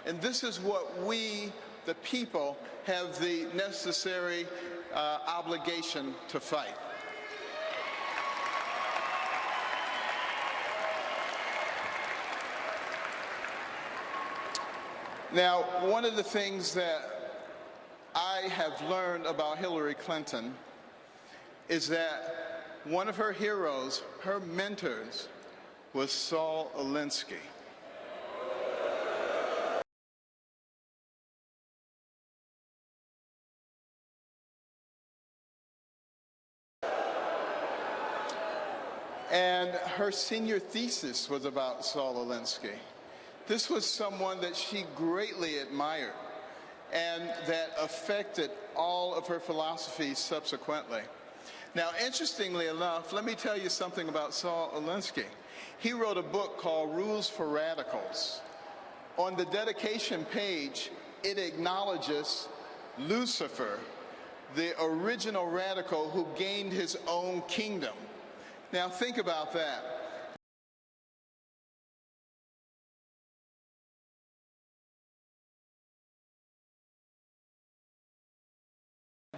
And this is what we, the people, have the necessary obligation to fight. Now, one of the things that I have learned about Hillary Clinton is that one of her heroes, her mentors, was Saul Alinsky. And her senior thesis was about Saul Alinsky. This was someone that she greatly admired and that affected all of her philosophies subsequently. Now, interestingly enough, let me tell you something about Saul Alinsky. He wrote a book called Rules for Radicals. On the dedication page, it acknowledges Lucifer, the original radical who gained his own kingdom. Now, think about that.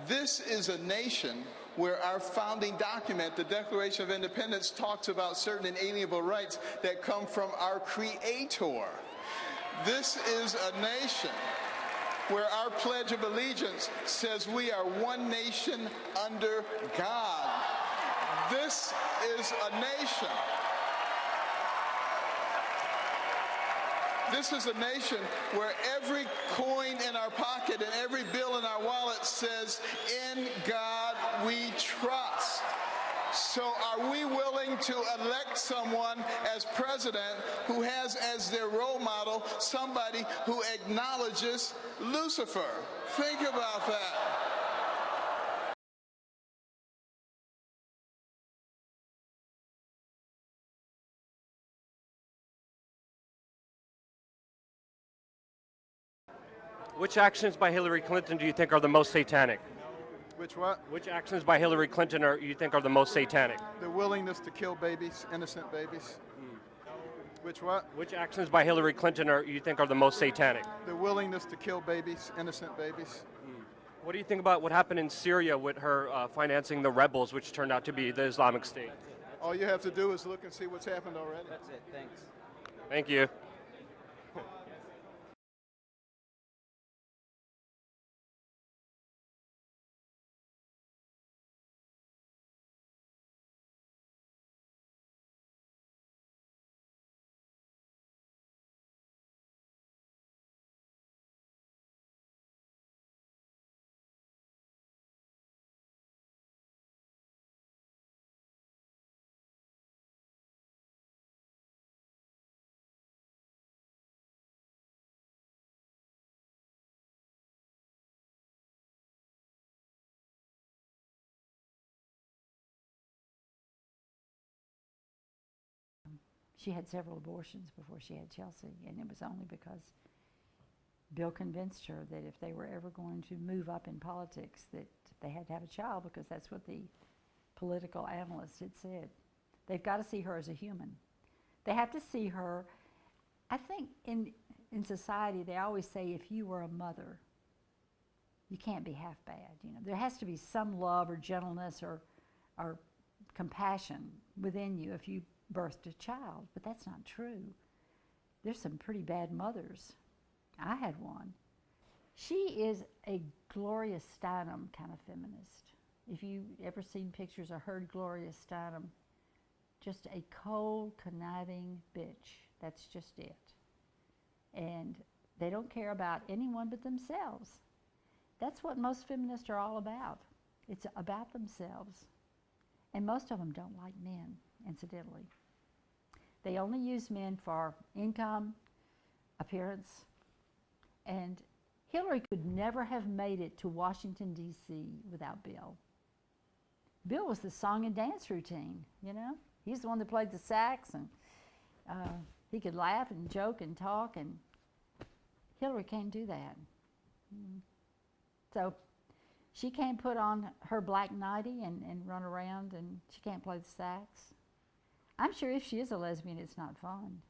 This is a nation where our founding document, the Declaration of Independence, talks about certain inalienable rights that come from our Creator. This is a nation where our Pledge of Allegiance says we are one nation under God. This is a nation. This is a nation where every coin in our pocket and every bill in our wallet says, "In God we trust." So are we willing to elect someone as president who has as their role model somebody who acknowledges Lucifer? Think about that. Which actions by Hillary Clinton do you think are the most satanic? Which what? Which actions by Hillary Clinton you think are the most satanic? The willingness to kill babies, innocent babies. Which what? Which actions by Hillary Clinton you think are the most satanic? The willingness to kill babies, innocent babies. What do you think about what happened in Syria with her financing the rebels, which turned out to be the Islamic State? All you have to do is look and see what's happened already. That's it, thanks. Thank you. She had several abortions before she had Chelsea, and it was only because Bill convinced her that if they were ever going to move up in politics, that they had to have a child, because that's what the political analysts had said. They've got to see her as a human. They have to see her, I think in society they always say if you were a mother, you can't be half bad. You know, there has to be some love or gentleness or compassion within you if you birthed a child, but that's not true. There's some pretty bad mothers. I had one. She is a Gloria Steinem kind of feminist. If you ever seen pictures or heard Gloria Steinem, just a cold, conniving bitch. That's just it. And they don't care about anyone but themselves. That's what most feminists are all about. It's about themselves. And most of them don't like men, incidentally. They only use men for income, appearance, and Hillary could never have made it to Washington, D.C. without Bill. Bill was the song and dance routine, you know? He's the one that played the sax, and he could laugh and joke and talk, and Hillary can't do that. So she can't put on her black nightie and run around, and she can't play the sax. I'm sure if she is a lesbian, it's not fun.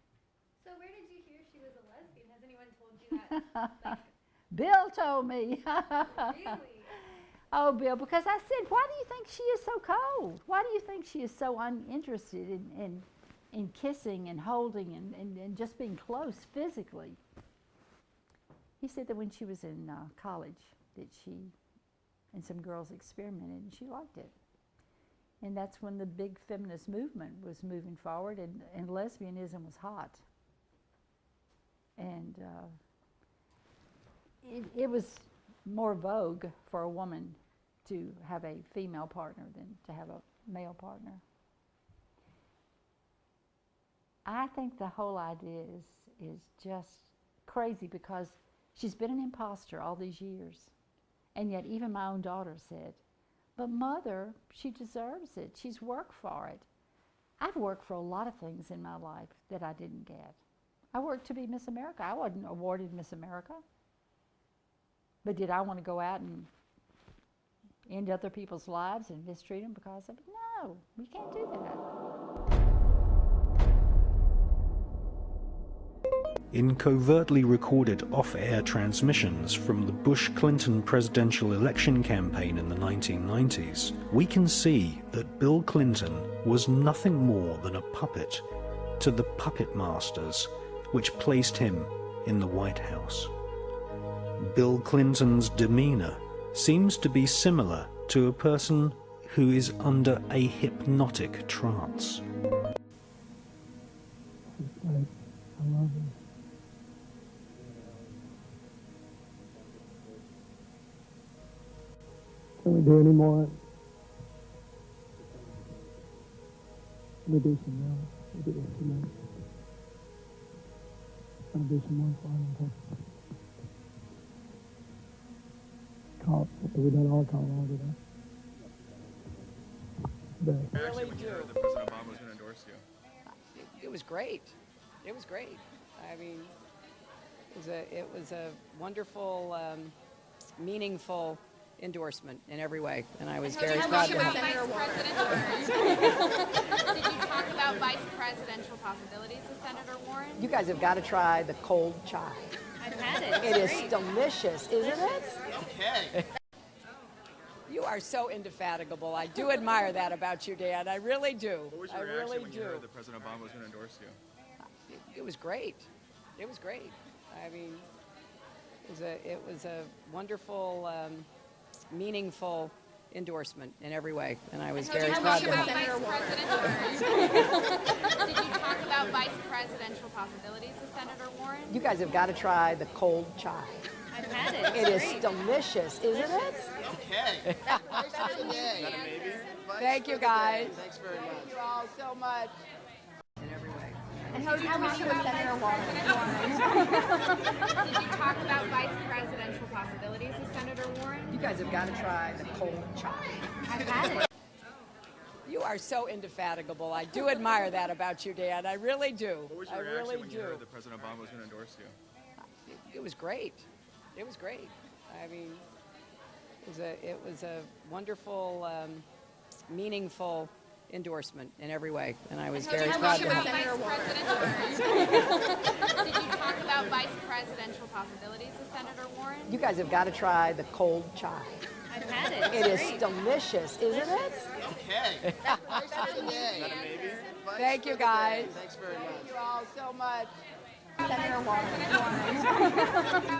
So where did you hear she was a lesbian? Has anyone told you Bill told me. Really? Oh, Bill, because I said, why do you think she is so cold? Why do you think she is so uninterested in kissing and holding and just being close physically? He said that when she was in college, that she and some girls experimented and she liked it. And that's when the big feminist movement was moving forward and lesbianism was hot. And it was more vogue for a woman to have a female partner than to have a male partner. I think the whole idea is just crazy because she's been an imposter all these years. And yet even my own daughter said, but Mother, she deserves it. She's worked for it. I've worked for a lot of things in my life that I didn't get. I worked to be Miss America. I wasn't awarded Miss America. But did I want to go out and end other people's lives and mistreat them because of it? No, we can't do that. In covertly recorded off-air transmissions from the Bush-Clinton presidential election campaign in the 1990s, we can see that Bill Clinton was nothing more than a puppet to the puppet masters which placed him in the White House. Bill Clinton's demeanor seems to be similar to a person who is under a hypnotic trance. I love you. Can we do any more? Let me do some more. Let me do some more. I'll do some more for him. Call. We done all call all today. Really do. That President Obama was going to endorse you. It was great. It was great. I mean, it was a wonderful, meaningful endorsement in every way, and I was very proud to have Did you talk about vice presidential possibilities with Senator Warren? You guys have got to try the cold chai. I've had it. It is delicious, isn't it? Okay. You are so indefatigable. I do admire that about you, Dan. I really do. What was your I reaction really when do. you heard that President Obama was going to endorse you? It was great. It was great. I mean, it was a wonderful, meaningful endorsement in every way, and I was very proud to have Did you talk about vice presidential possibilities with Senator Warren? You guys have got to try the cold chai. I've had it. It is delicious, isn't it? Okay. Thank you, guys. Thanks very much. Thank you all so much. In every way. And how much with Senator Warren? Did you talk about vice presidential possibilities with Senator Warren? You guys have got to try the cold chai. I've had it. You are so indefatigable. I do admire that about you, Dan. I really do. What was your I reaction really when you do. heard that President Obama was going to endorse you? It was great. It was great. I mean, it was a wonderful, meaningful endorsement in every way, and I was very proud to have Did you talk about vice presidential possibilities with Senator Warren? You guys have got to try the cold chai. I've had it. It is delicious, isn't it? Okay. Thank you, guys. Thanks very much. Thank you all so much. Senator Warren.